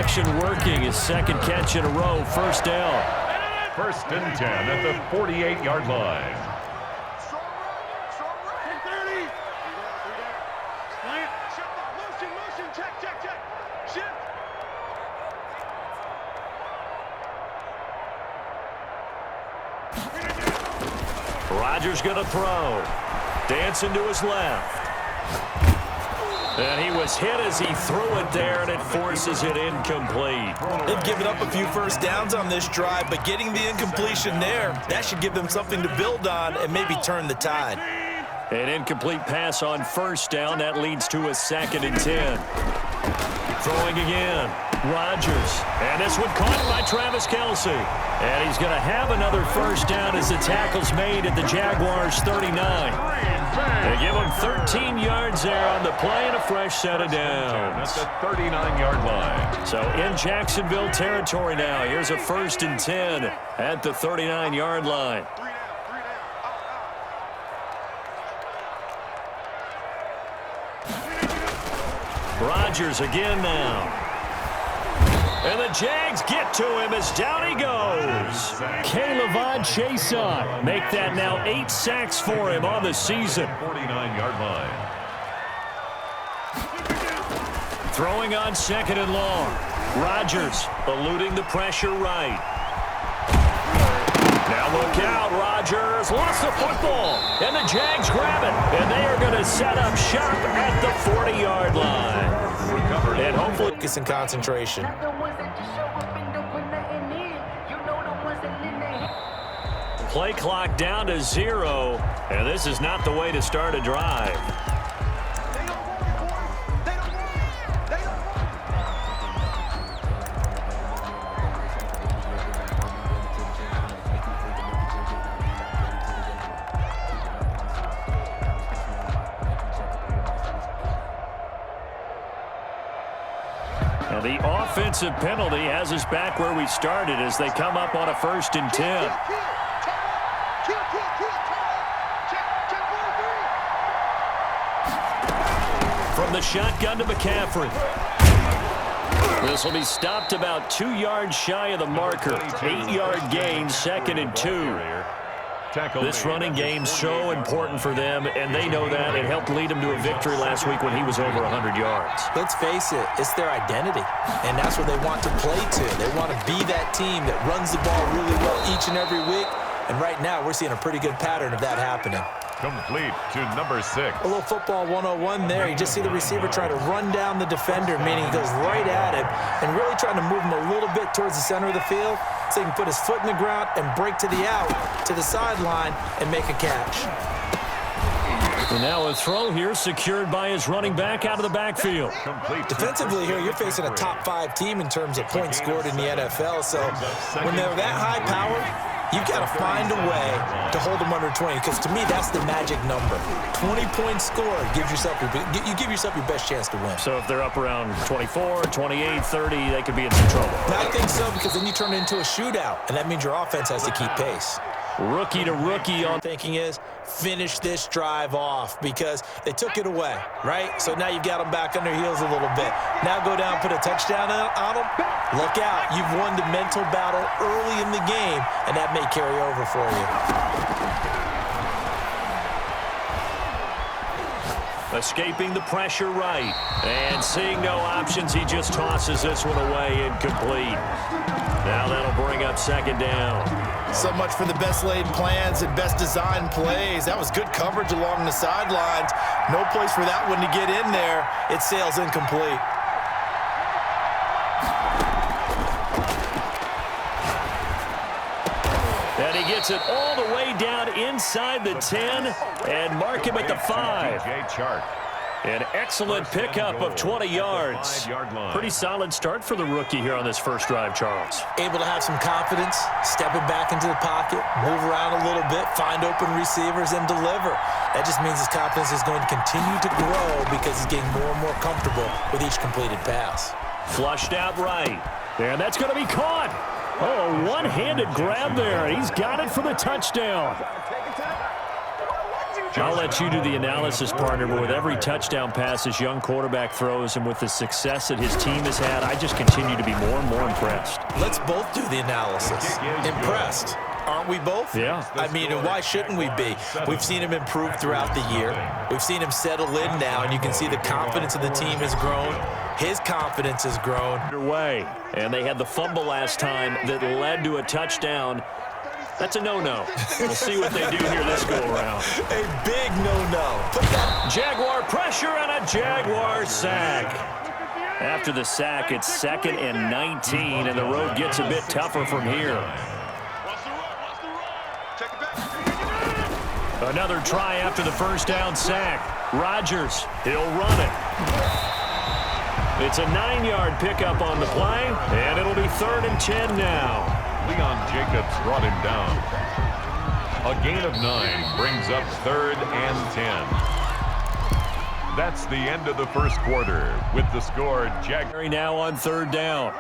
action working. His second catch in a row, first down. 1st and 10 at the 48-yard line. Rodgers going to throw. Dancing to his left. And he was hit as he threw it there, and it forces it incomplete. They've given up a few first downs on this drive, but getting the incompletion there, that should give them something to build on and maybe turn the tide. An incomplete pass on first down. That leads to a 2nd and 10. Throwing again. Rodgers. And this one caught by Travis Kelce. And he's going to have another first down as the tackle's made at the Jaguars' 39. They give him 13 yards there on the play and a fresh set of downs. That's the 39-yard line. So in Jacksonville territory now. Here's a 1st and 10 at the 39-yard line. Rodgers again now. And the Jags get to him as down he goes. Caleb Chason make that now 8 sacks for him on the season. 49-yard line. Throwing on 2nd and long. Rodgers eluding the pressure right. Now look out, Rodgers lost the football, and the Jags grab it, and they are going to set up shop at the 40-yard line. And hopefully focus and concentration. Play clock down to 0, and this is not the way to start a drive. And the offensive penalty has us back where we started as they come up on a 1st and 10. From the shotgun to McCaffrey. This will be stopped about 2 yards shy of the marker. 8-yard gain, 2nd and 2. This running game so important for them, and they know that. It helped lead them to a victory last week when he was over 100 yards. Let's face it, it's their identity, and that's what they want to play to. They want to be that team that runs the ball really well each and every week, and right now we're seeing a pretty good pattern of that happening. Complete to number 6. A little football 101 there. You just see the receiver try to run down the defender, meaning he goes right at him and really trying to move him a little bit towards the center of the field so he can put his foot in the ground and break to the out, to the sideline, and make a catch. And now a throw here secured by his running back out of the backfield. Defensively here, you're facing a top 5 team in terms of points scored in the NFL. So when they're that high powered, you've got to find a way to hold them under 20, because to me, that's the magic number. 20 points scored gives yourself you give yourself your best chance to win. So if they're up around 24, 28, 30, they could be in some trouble. I think so, because then you turn it into a shootout, and that means your offense has to keep pace. Rookie to rookie on thinking is finish this drive off, because they took it away, right? So now you've got them back on their heels a little bit. Now go down, put a touchdown on them. Look out. You've won the mental battle early in the game, and that may carry over for you. Escaping the pressure right. And seeing no options, he just tosses this one away incomplete. Now that'll bring up 2nd down. So much for the best laid plans and best designed plays. That was good coverage along the sidelines. No place for that one to get in there. It sails incomplete. And he gets it all the way down inside the 10 and mark him at the 5. An excellent pickup of 20 yards. Pretty solid start for the rookie here on this first drive, Charles. Able to have some confidence, stepping back into the pocket, move around a little bit, find open receivers, and deliver. That just means his confidence is going to continue to grow because he's getting more and more comfortable with each completed pass. Flushed out right. And that's going to be caught. Oh, a one-handed grab there. He's got it for the touchdown. I'll let you do the analysis, partner, but with every touchdown pass this young quarterback throws and with the success that his team has had, I just continue to be more and more impressed. Let's both do the analysis. Impressed. Aren't we both? Yeah. I mean, and why shouldn't we be? We've seen him improve throughout the year. We've seen him settle in now, and you can see the confidence of the team has grown. His confidence has grown. Underway, and they had the fumble last time that led to a touchdown. That's a no-no. We'll see what they do here this go-around. A big no-no. Put that. Jaguar pressure and a Jaguar sack. After the sack, it's 2nd and 19, and the road gets a bit tougher from here. Another try after the first down sack. Rodgers, he'll run it. It's a 9-yard pickup on the play, and it'll be 3rd and 10 now. Leon Jacobs brought him down. A gain of 9 brings up 3rd and 10. That's the end of the first quarter with the score Jaguars Now on 3rd down.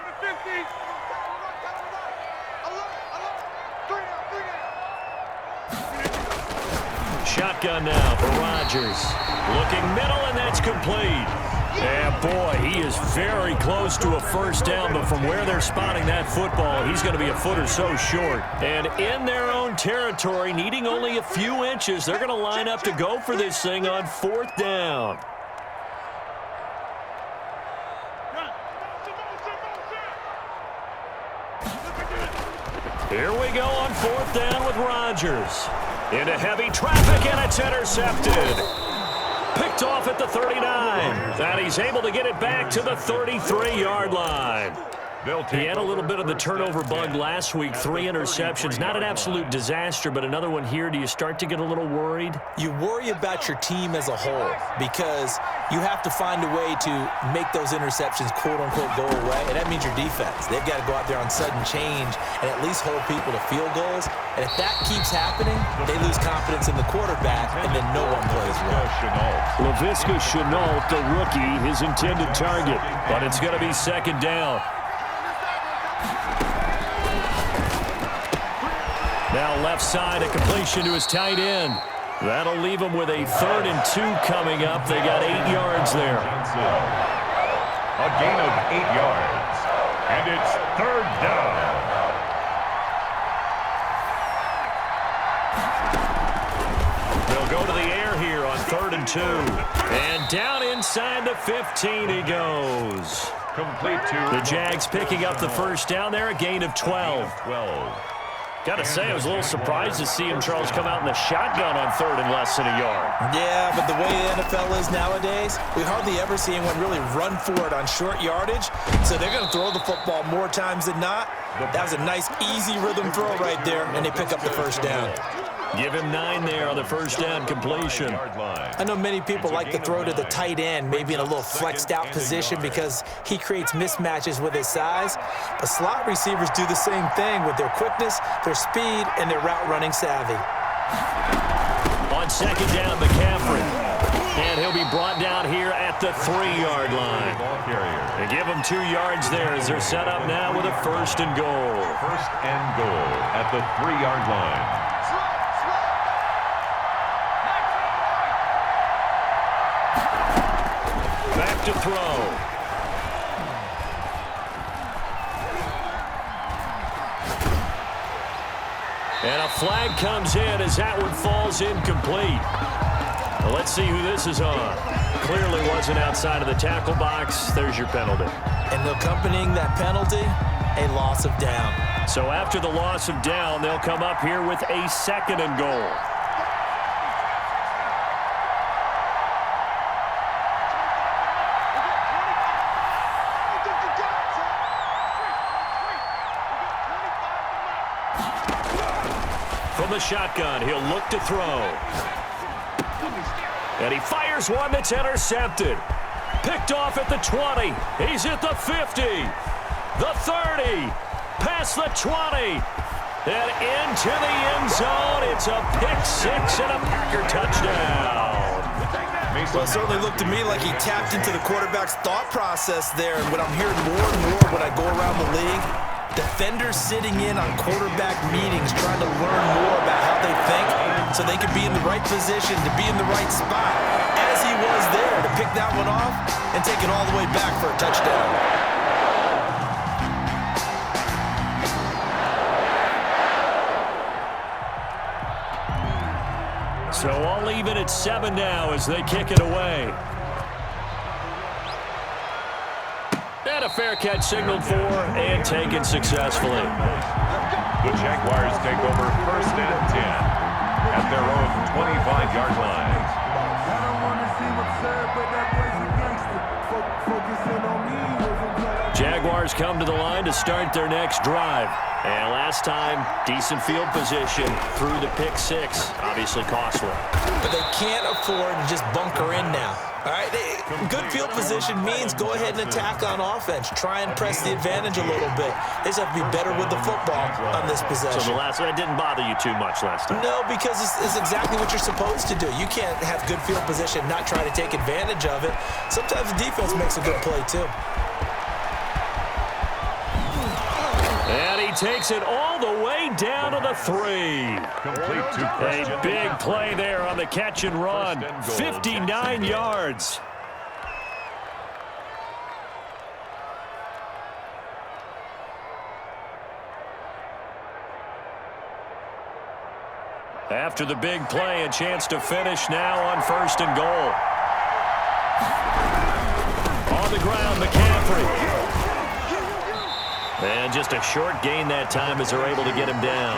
Shotgun now for Rodgers. Looking middle, and that's complete. Yeah, boy, he is very close to a first down, but from where they're spotting that football, he's going to be a foot or so short. And in their own territory, needing only a few inches, they're going to line up to go for this thing on 4th down. Here we go on 4th down with Rodgers. Into heavy traffic, and it's intercepted. Picked off at the 39. And he's able to get it back to the 33-yard line. He had a little bit of the turnover bug last week. 3 interceptions. Not an absolute disaster, but another one here. Do you start to get a little worried? You worry about your team as a whole because you have to find a way to make those interceptions, quote-unquote, go away, and that means your defense. They've got to go out there on sudden change and at least hold people to field goals. And if that keeps happening, they lose confidence in the quarterback, and then no one plays well. Laviska Shenault, the rookie, his intended target, but it's going to be 2nd down. Now left side, a completion to his tight end. That'll leave him with a 3rd and 2 coming up. They got 8 yards there. A gain of 8 yards. And it's 3rd down. They'll go to the air here on 3rd and 2. And down inside the 15 he goes. Complete to The Jags picking up the first down there, a gain of 12. Got to say, I was a little surprised to see him, Charles, come out in the shotgun on 3rd and less than a yard. Yeah, but the way the NFL is nowadays, we hardly ever see anyone really run for it on short yardage. So they're going to throw the football more times than not. That was a nice, easy rhythm throw right there, and they pick up the first down. Give him 9 there on the first down completion. I know many people like to throw to the tight end, maybe in a little flexed out position because he creates mismatches with his size. But slot receivers do the same thing with their quickness, their speed, and their route running savvy. On 2nd down, McCaffrey. And he'll be brought down here at the 3-yard line. They give him 2 yards there as they're set up now with a 1st and goal. 1st and goal at the 3-yard line. Back to throw. And a flag comes in as that one falls incomplete. Well, let's see who this is on. Clearly wasn't outside of the tackle box. There's your penalty. And accompanying that penalty, a loss of down. So after the loss of down, they'll come up here with a 2nd and goal. From the shotgun, he'll look to throw. And he fires one that's intercepted. Picked off at the 20. He's at the 50. The 30. Past the 20. And into the end zone. It's a pick-6 and a Packer touchdown. Well, it certainly looked to me like he tapped into the quarterback's thought process there. And what I'm hearing more and more when I go around the league, Defenders sitting in on quarterback meetings trying to learn more about how they think so they can be in the right position to be in the right spot, as he was there to pick that one off and take it all the way back for a touchdown. So all even at 7 now as they kick it away. And a fair catch signaled for and taken successfully. The Jaguars take over 1st and 10 at their own 25-yard line. Jaguars come to the line to start their next drive. And last time, decent field position through the pick 6. Obviously costly. But they can't afford to just bunker in now. All right, good field position means go ahead and attack on offense. Try and press the advantage a little bit. They just have to be better with the football on this possession. So that didn't bother you too much last time? No, because it's exactly what you're supposed to do. You can't have good field position, not try to take advantage of it. Sometimes the defense makes a good play too. And he takes it all the way down to the 3. Complete to Christian. A big play there on the catch and run. 59 yards. After the big play, a chance to finish now on 1st and goal. On the ground, McCaffrey. And just a short gain that time as they're able to get him down.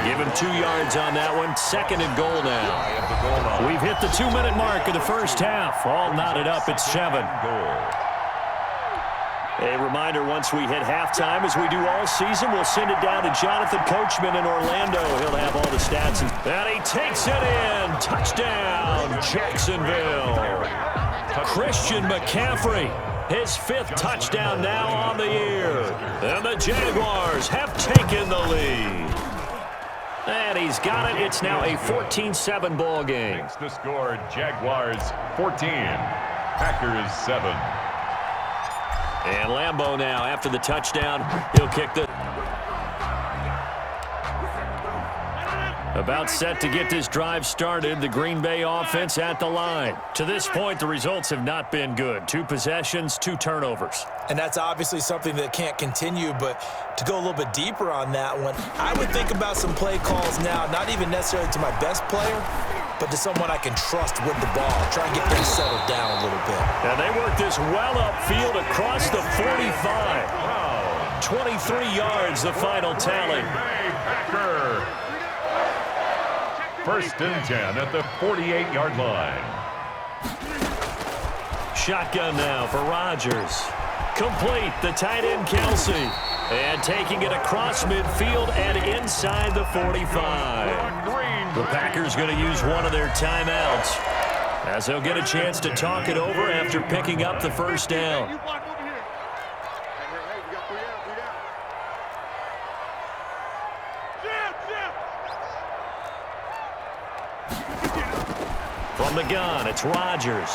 Give him 2 yards on that one. 2nd and goal now. We've hit the 2-minute mark of the first half. All knotted up at 7. A reminder, once we hit halftime, as we do all season, we'll send it down to Jonathan Coachman in Orlando. He'll have all the stats. And he takes it in. Touchdown, Jacksonville. Christian McCaffrey. His 5th touchdown now on the year. And the Jaguars have taken the lead. And he's got it. It's now a 14-7 ball game. Makes the score Jaguars 14, Packers 7. And Lambeau now, after the touchdown, he'll kick the... About set to get this drive started, the Green Bay offense at the line. To this point, the results have not been good. 2 possessions, 2 turnovers. And that's obviously something that can't continue, but to go a little bit deeper on that one, I would think about some play calls now, not even necessarily to my best player, but to someone I can trust with the ball. Try and get things settled down a little bit. And they work this well upfield across the 45. 23 yards, the final tally. Packer. 1st and 10 at the 48-yard line. Shotgun now for Rodgers. Complete, the tight end Kelsey. And taking it across midfield and inside the 45. The Packers going to use one of their timeouts as they'll get a chance to talk it over after picking up the 1st down. From the gun, it's Rodgers.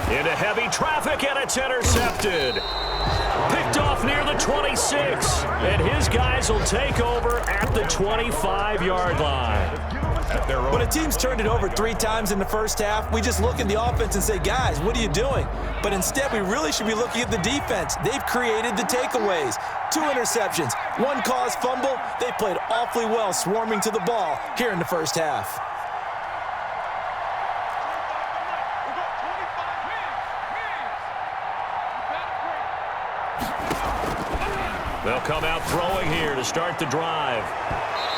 Into heavy traffic, and it's intercepted. Picked off near the 26. And his guys will take over at the 25-yard line. When a team's turned it over 3 times in the first half, we just look at the offense and say, guys, what are you doing? But instead, we really should be looking at the defense. They've created the takeaways. 2 interceptions, 1 caused fumble. They played awfully well swarming to the ball here in the first half. They'll come out throwing here to start the drive.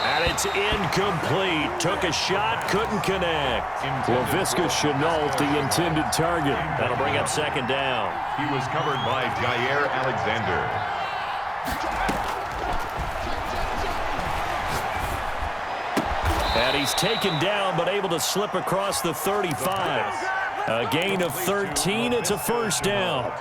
And it's incomplete. Took a shot, couldn't connect. Laviska Shenault, the intended target. That'll bring up 2nd down. He was covered by Jair Alexander. And he's taken down, but able to slip across the 35. A gain of 13. It's a 1st down.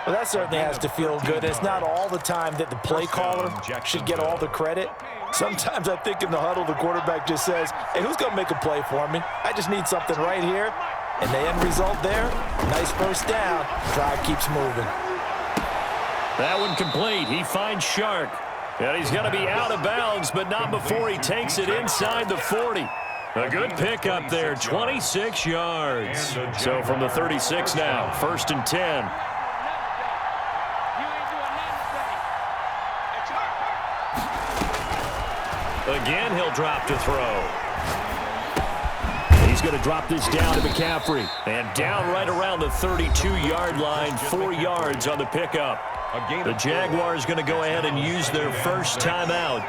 Well, that certainly has to feel good. It's not all the time that the play caller should get all the credit. Sometimes I think in the huddle, the quarterback just says, hey, who's going to make a play for me? I just need something right here. And the end result there, nice 1st down. Drive keeps moving. That one complete. He finds Shark. And he's going to be out of bounds, but not before he takes it inside the 40. A good pickup there, 26 yards. So from the 36 now, 1st and 10. Again, he'll drop to throw. He's going to drop this down to McCaffrey. And down right around the 32-yard line, 4 yards on the pickup. The Jaguars going to go ahead and use their first timeout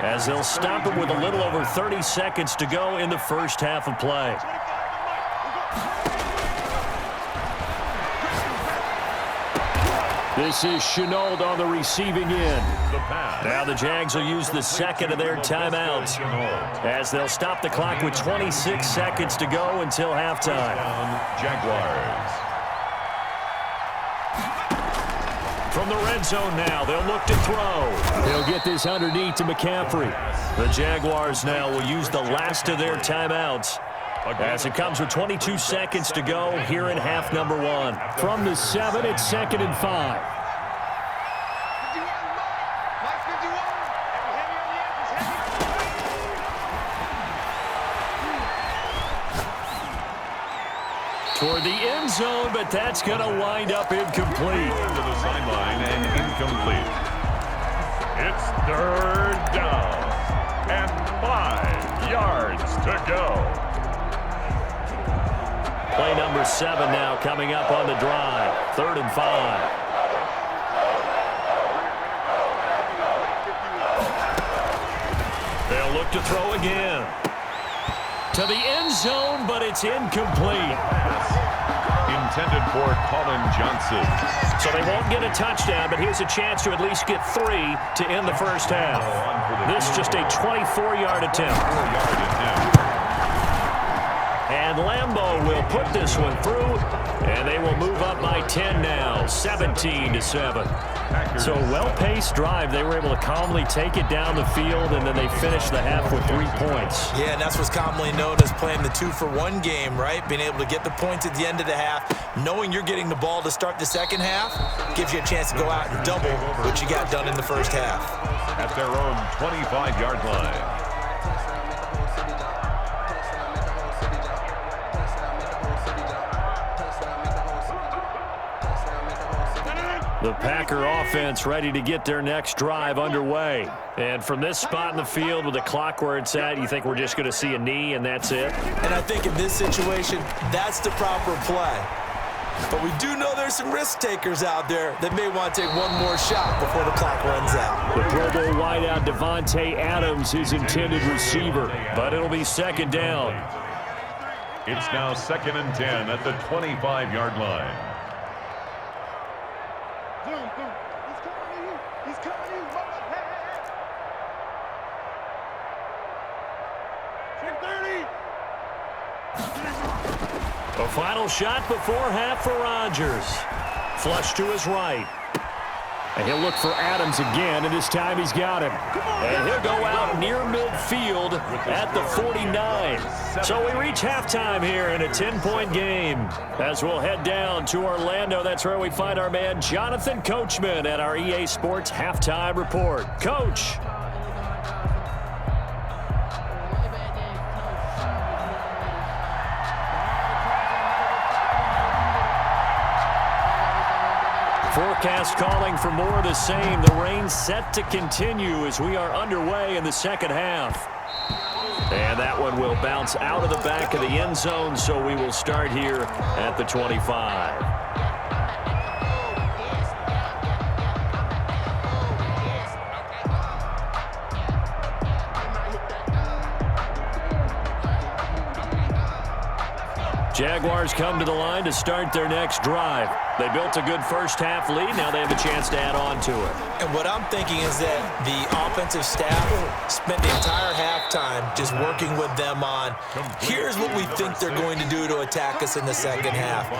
as they'll stop it with a little over 30 seconds to go in the first half of play. This is Chenault on the receiving end. Now the Jags will use the second of their timeouts as they'll stop the clock with 26 seconds to go until halftime. Jaguars. From the red zone now, they'll look to throw. They'll get this underneath to McCaffrey. The Jaguars now will use the last of their timeouts as it comes with 22 seconds to go here in half number 1. From the 7, it's 2nd and 5. Toward the end zone, but that's going to wind up incomplete. To the sideline and incomplete. It's 3rd down and 5 yards to go. Play number 7 now coming up on the drive. 3rd and 5. They'll look to throw again. To the end zone, but it's incomplete. Intended for Colin Johnson. So they won't get a touchdown, but here's a chance to at least get 3 to end the first half. This just a 24-yard attempt. And Lambeau will put this one through, and they will move up by 10 now, 17-7. So a well-paced drive. They were able to calmly take it down the field, and then they finished the half with 3 points. Yeah, and that's what's commonly known as playing the 2-for-1 game, right? Being able to get the points at the end of the half, knowing you're getting the ball to start the second half, gives you a chance to go out and double what you got done in the first half. At their own 25-yard line. The Packer offense ready to get their next drive underway. And from this spot in the field with the clock where it's at, you think we're just going to see a knee and that's it? And I think in this situation, that's the proper play. But we do know there's some risk takers out there that may want to take one more shot before the clock runs out. The Pro Bowl wideout Devontae Adams, his intended receiver. But it'll be 2nd down. It's now 2nd and 10 at the 25-yard line. A final shot before half for Rodgers. Flush to his right. And he'll look for Adams again, and this time he's got him. And he'll go out near midfield at the 49. So we reach halftime here in a 10-point game. As we'll head down to Orlando, that's where we find our man Jonathan Coachman at our EA Sports Halftime Report. Coach. Forecast calling for more of the same. The rain set to continue as we are underway in the second half. And that one will bounce out of the back of the end zone, so we will start here at the 25. Jaguars come to the line to start their next drive. They built a good first half lead. Now they have a chance to add on to it. And what I'm thinking is that the offensive staff spent the entire halftime just working with them on, here's what we think they're going to do to attack us in the second half.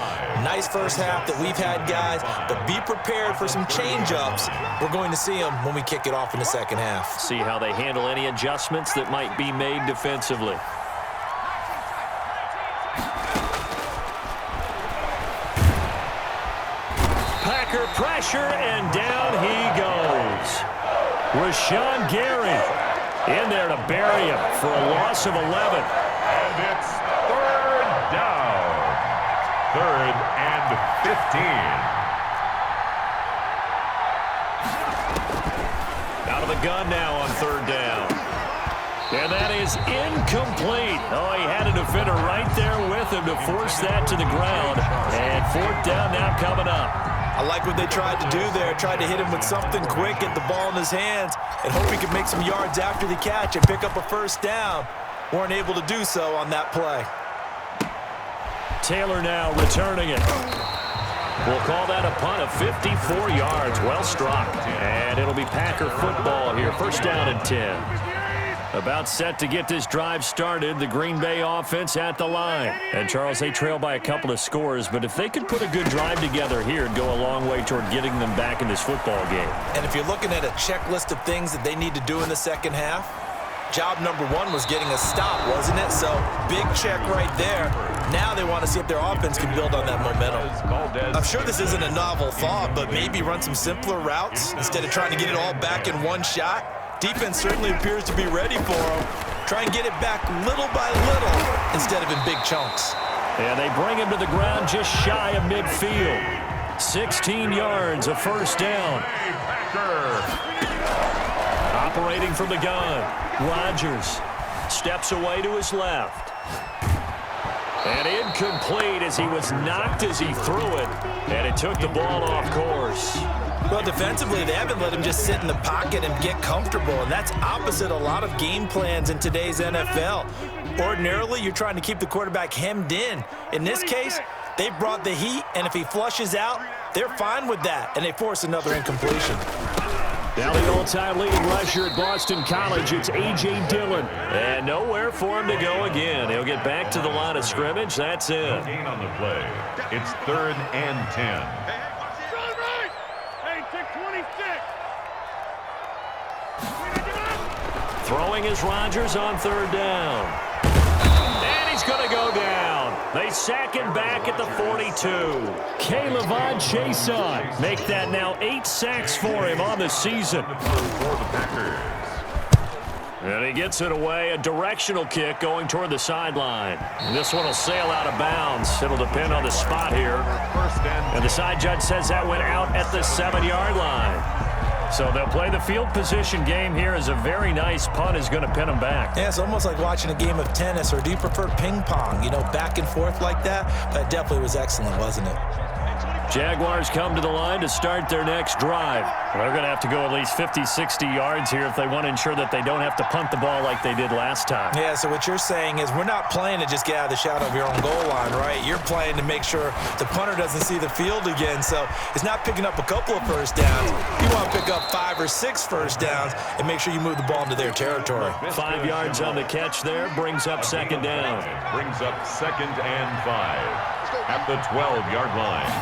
Nice first half that we've had, guys, but be prepared for some change-ups. We're going to see them when we kick it off in the second half. See how they handle any adjustments that might be made defensively. Pressure, and down he goes. Rashawn Gary in there to bury him for a loss of 11. And it's third down. 3rd and 15. Out of the gun now on 3rd down. And that is incomplete. Oh, he had a defender right there with him to force that to the ground. And 4th down now coming up. I like what they tried to do there. Tried to hit him with something quick, get the ball in his hands, and hope he could make some yards after the catch and pick up a 1st down. Weren't able to do so on that play. Taylor now returning it. We'll call that a punt of 54 yards. Well struck. And it'll be Packer football here. 1st down and 10. About set to get this drive started, the Green Bay offense at the line. And, Charles, they trail by a couple of scores, but if they could put a good drive together here, it'd go a long way toward getting them back in this football game. And if you're looking at a checklist of things that they need to do in the second half, job number 1 was getting a stop, wasn't it? So, big check right there. Now they want to see if their offense can build on that momentum. I'm sure this isn't a novel thought, but maybe run some simpler routes instead of trying to get it all back in one shot. Defense certainly appears to be ready for them. Try and get it back little by little instead of in big chunks. And they bring him to the ground just shy of midfield. 16 yards, a 1st down. Operating from the gun, Rodgers steps away to his left. And incomplete as he was knocked as he threw it. And it took the ball off course. Well, defensively, they haven't let him just sit in the pocket and get comfortable, and that's opposite a lot of game plans in today's NFL. Ordinarily, you're trying to keep the quarterback hemmed in. In this case, they brought the heat, and if he flushes out, they're fine with that, and they force another incompletion. Now the all-time leading rusher at Boston College, it's A.J. Dillon. And nowhere for him to go again. He'll get back to the line of scrimmage. That's it. Gain on the play. It's 3rd and 10. Throwing is Rodgers on 3rd down. And he's going to go down. They sack him back at the 42. K'Lavon Chaisson make that now 8 sacks for him on the season. For the Packers. And he gets it away, a directional kick going toward the sideline. This one will sail out of bounds. It'll depend on the spot here. And the side judge says that went out at the 7-yard line. So they'll play the field position game here as a very nice punt is going to pin them back. Yeah, it's almost like watching a game of tennis, or do you prefer ping pong? You know, back and forth like that? That definitely was excellent, wasn't it? Jaguars come to the line to start their next drive. They're going to have to go at least 50, 60 yards here if they want to ensure that they don't have to punt the ball like they did last time. Yeah, so what you're saying is we're not playing to just get out of the shadow of your own goal line, right? You're playing to make sure the punter doesn't see the field again. So it's not picking up a couple of 1st downs. You want to pick up 5 or 6 1st downs and make sure you move the ball into their territory. 5 yards on the catch there, brings up 2nd down. Brings up 2nd and 5 at the 12-yard line.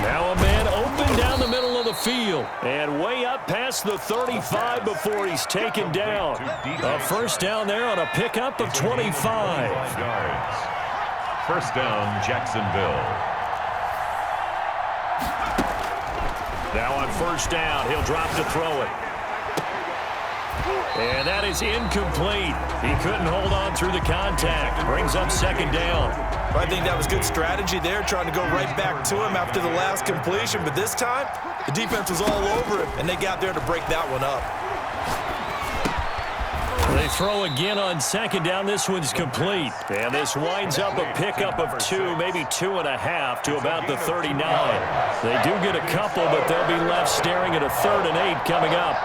Now a man open down the middle of the field and way up past the 35 before he's taken down. A 1st down there on a pickup of 25. Yards. 1st down, Jacksonville. Now on 1st down, he'll drop to throw it. And that is incomplete. He couldn't hold on through the contact. Brings up 2nd down. I think that was good strategy there, trying to go right back to him after the last completion. But this time, the defense was all over him, and they got there to break that one up. They throw again on 2nd down. This one's complete. And this winds up a pickup of 2, maybe 2.5 to about the 39. They do get a couple, but they'll be left staring at a 3rd and 8 coming up.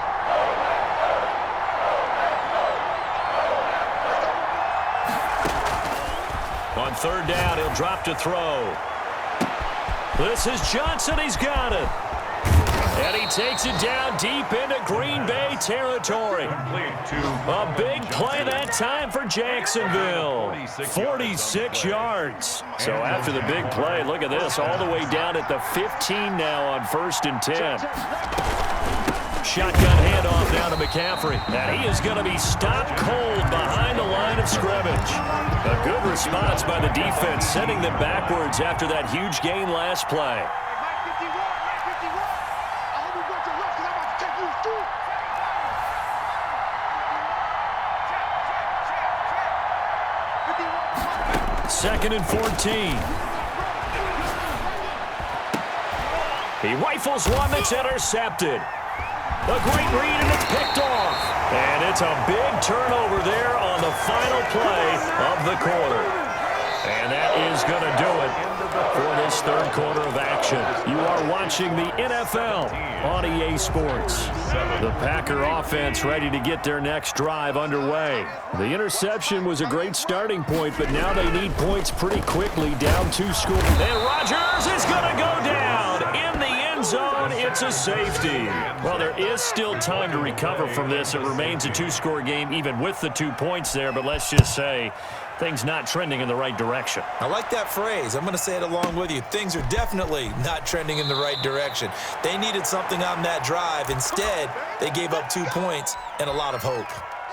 On 3rd down, he'll drop to throw. This is Johnson. He's got it. And he takes it down deep into Green Bay territory. A big play that time for Jacksonville. 46 yards. So after the big play, look at this, all the way down at the 15 now on 1st and 10. Shotgun handoff down to McCaffrey. And he is going to be stopped cold behind the line of scrimmage. A good response by the defense, sending them backwards after that huge gain last play. 2nd and 14. He rifles one that's intercepted. A great read, and it's picked off. And it's a big turnover there on the final play of the quarter. And that is going to do it for this third quarter of action. You are watching the NFL on EA Sports. The Packer offense ready to get their next drive underway. The interception was a great starting point, but now they need points pretty quickly, down 2 scores. And Rodgers is going to go down in the end zone. It's a safety. Well, there is still time to recover from this. It remains a 2-score game even with the 2 points there, but let's just say things not trending in the right direction. I like that phrase. I'm going to say it along with you. Things are definitely not trending in the right direction. They needed something on that drive. Instead, they gave up 2 points and a lot of hope.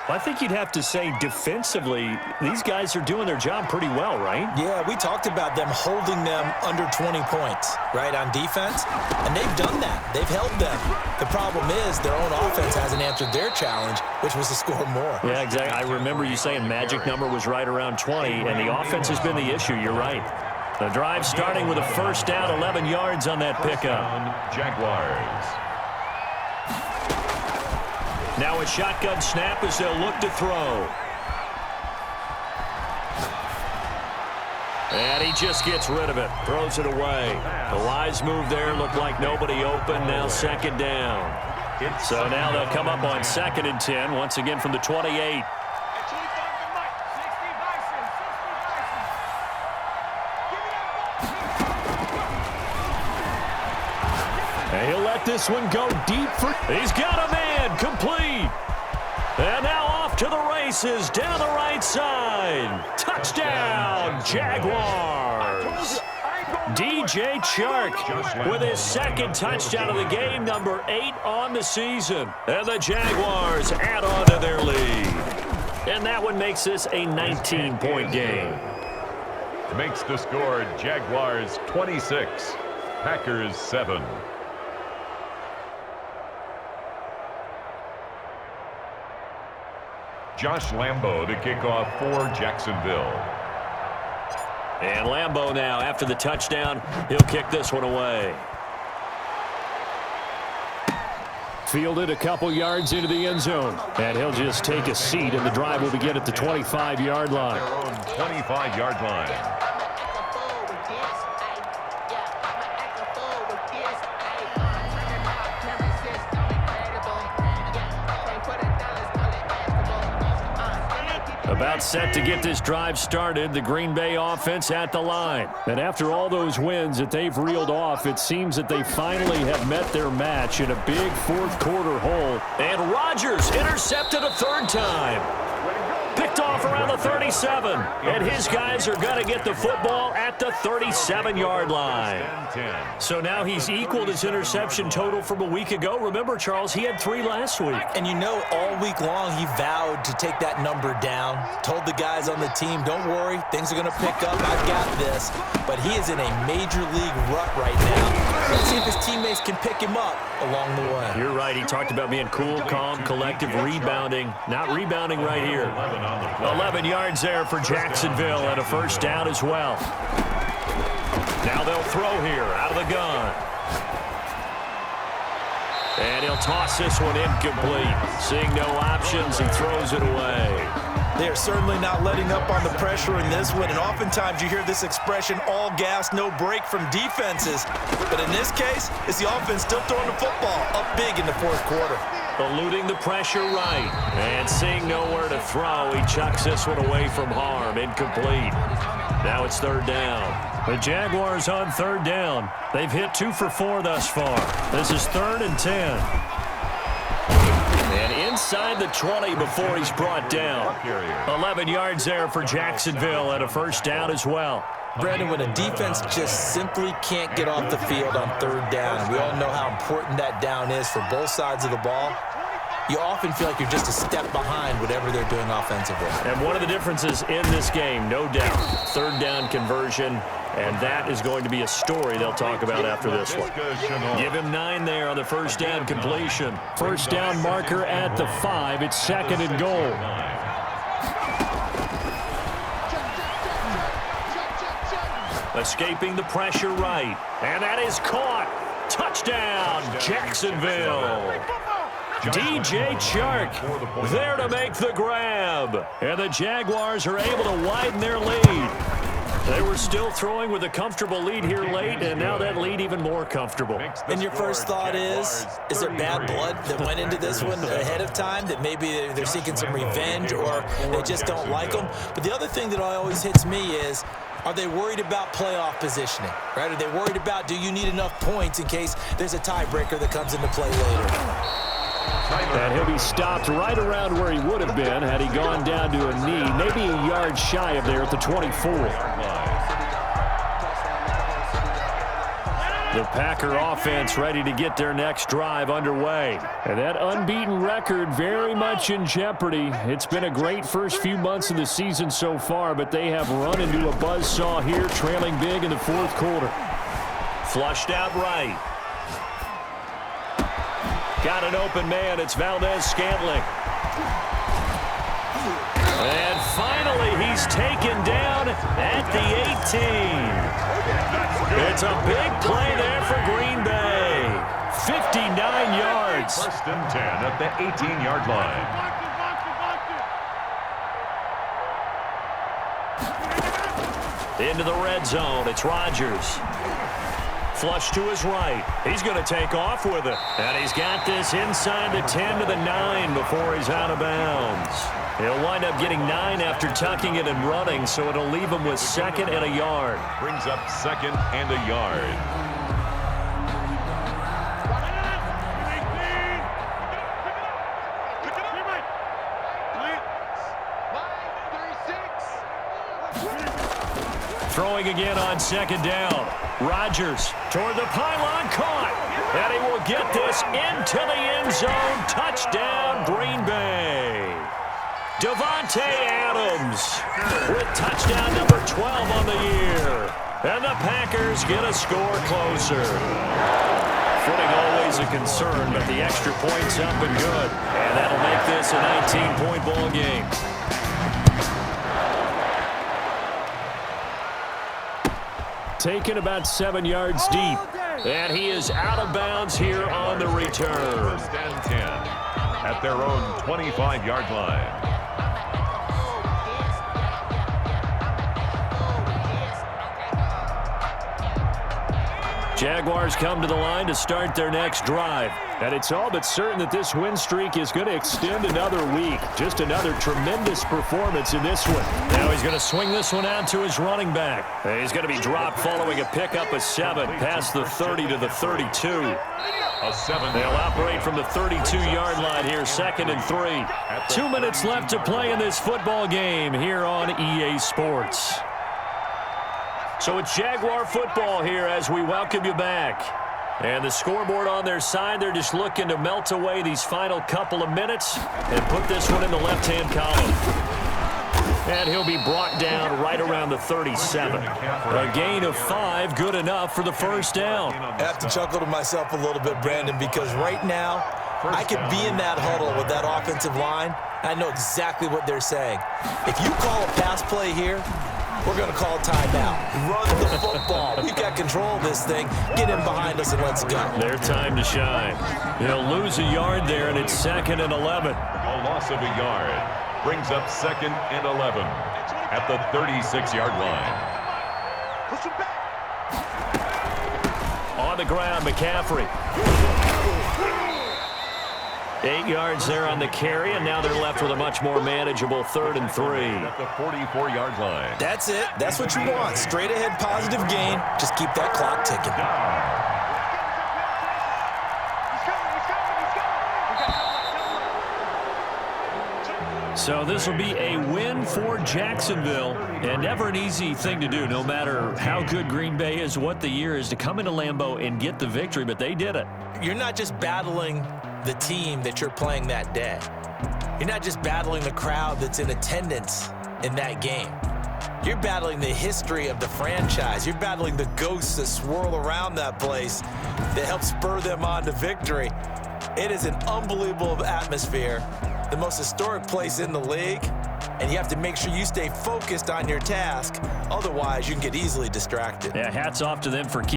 Well, I think you'd have to say defensively, these guys are doing their job pretty well, right? Yeah, we talked about them holding them under 20 points, right, on defense. And they've done that. They've held them. The problem is their own offense hasn't answered their challenge, which was to score more. Yeah, exactly. I remember you saying magic number was right around 20, and the offense has been the issue. You're right. The drive starting with a first down, 11 yards on that pickup. Jaguars. Now a shotgun snap as they'll look to throw. And he just gets rid of it, throws it away. The wise move there, looked like nobody open, now 2nd down. So now they'll come up on 2nd and 10, once again from the 28. And he'll let this one go deep for... He's got a man, complete. And now off to the races, down the right side. Touchdown, Jaguars. DJ Chark with his 2nd touchdown of the game, number 8 on the season. And the Jaguars add on to their lead. And that one makes this a 19-point game. Makes the score Jaguars 26, Packers 7. Josh Lambo to kick off for Jacksonville. And Lambo now, after the touchdown, he'll kick this one away. Fielded a couple yards into the end zone. And he'll just take a seat, and the drive will begin at the 25-yard line. Their own 25-yard line. About set to get this drive started, the Green Bay offense at the line. And after all those wins that they've reeled off, it seems that they finally have met their match in a big fourth-quarter hole. And Rodgers intercepted a 3rd time. Picked off around the 37. And his guys are going to get the football at the 37-yard line. So now he's equaled his interception total from a week ago. Remember, Charles, he had 3 last week. And you know, all week long he vowed to take that number down. Told the guys on the team, don't worry, things are going to pick up. I've got this. But he is in a major league rut right now. Let's see if his teammates can pick him up along the way. You're right. He talked about being cool, calm, collective, rebounding. Not rebounding right here. 11 yards there for Jacksonville and a first down as well. Now they'll throw here out of the gun. And he'll toss this one incomplete. Seeing no options, he throws it away. They are certainly not letting up on the pressure in this one, and oftentimes you hear this expression, all gas, no break from defenses. But in this case, it's the offense still throwing the football up big in the fourth quarter. Eluding the pressure right. And seeing nowhere to throw, he chucks this one away from harm. Incomplete. Now it's 3rd down. The Jaguars on 3rd down. They've hit 2 for 4 thus far. This is 3rd and 10. And inside the 20 before he's brought down. 11 yards there for Jacksonville and a first down as well. Brandon, when a defense just simply can't get off the field on 3rd down, and we all know how important that down is for both sides of the ball, you often feel like you're just a step behind whatever they're doing offensively. And one of the differences in this game, no doubt, 3rd down conversion, and that is going to be a story they'll talk about after this one. Give him 9 there on the first down completion. First down marker at the 5. It's 2nd and goal. Escaping the pressure right. And that is caught. Touchdown, Jacksonville. DJ Chark there to make the grab. And the Jaguars are able to widen their lead. They were still throwing with a comfortable lead here late, and now that lead even more comfortable. And your first thought is there bad blood that went into this one ahead of time, that maybe they're seeking some revenge or they just don't like them? But the other thing that always hits me is, are they worried about playoff positioning, right? Are they worried about, do you need enough points in case there's a tiebreaker that comes into play later? And he'll be stopped right around where he would have been had he gone down to a knee, maybe a yard shy of there at the 24. The Packer offense ready to get their next drive underway. And that unbeaten record very much in jeopardy. It's been a great first few months of the season so far, but they have run into a buzzsaw here, trailing big in the fourth quarter. Flushed out right. Got an open man. It's Valdez-Scantling. And finally, he's taken down at the 18. It's a big play there for Green Bay. 59 yards. First and 10 at the 18-yard line. Into the red zone. It's Rodgers. Flush to his right. He's going to take off with it. And he's got this inside the 10 to the 9 before he's out of bounds. He'll wind up getting 9 after tucking it and running, so it'll leave him with second and a yard. Brings up second and a yard. Throwing again on second down. Rodgers toward the pylon, caught. And he will get this into the end zone. Touchdown, Green Bay. Davante Adams with touchdown number 12 on the year. And the Packers get a score closer. Footing always a concern, but the extra point's up and good. And that'll make this a 19-point ball game. Taken about 7 yards deep. And he is out of bounds here on the return. First and 10 at their own 25-yard line. Jaguars come to the line to start their next drive. And it's all but certain that this win streak is going to extend another week. Just another tremendous performance in this one. Now he's going to swing this one out to his running back. And he's going to be dropped following a pickup of 7 past the 30 to the 32. A 7. They'll operate from the 32-yard line here, second and 3. 2 minutes left to play in this football game here on EA Sports. So it's Jaguar football here as we welcome you back. And the scoreboard on their side, they're just looking to melt away these final couple of minutes and put this one in the left-hand column. And he'll be brought down right around the 37. A gain of 5, good enough for the first down. I have to chuckle to myself a little bit, Brandon, because right now I could be in that huddle with that offensive line. I know exactly what they're saying. If you call a pass play here, we're going to call timeout. Run the football. We've got control of this thing. Get in behind us and let's go. Their time to shine. He'll lose a yard there, and it's second and 11. A loss of a yard brings up second and 11 at the 36-yard line. On the ground, McCaffrey. 8 yards there on the carry, and now they're left with a much more manageable 3rd and 3. At the 44-yard line. That's it. That's what you want. Straight ahead positive gain. Just keep that clock ticking. So this will be a win for Jacksonville, and never an easy thing to do, no matter how good Green Bay is, what the year is, to come into Lambeau and get the victory, but they did it. You're not just battling the team that you're playing that day. You're not just battling the crowd that's in attendance in that game. You're battling the history of the franchise. You're battling the ghosts that swirl around that place that help spur them on to victory. It is an unbelievable atmosphere. The most historic place in the league. and you have to make sure you stay focused on your task. Otherwise, you can get easily distracted. Yeah, hats off to them for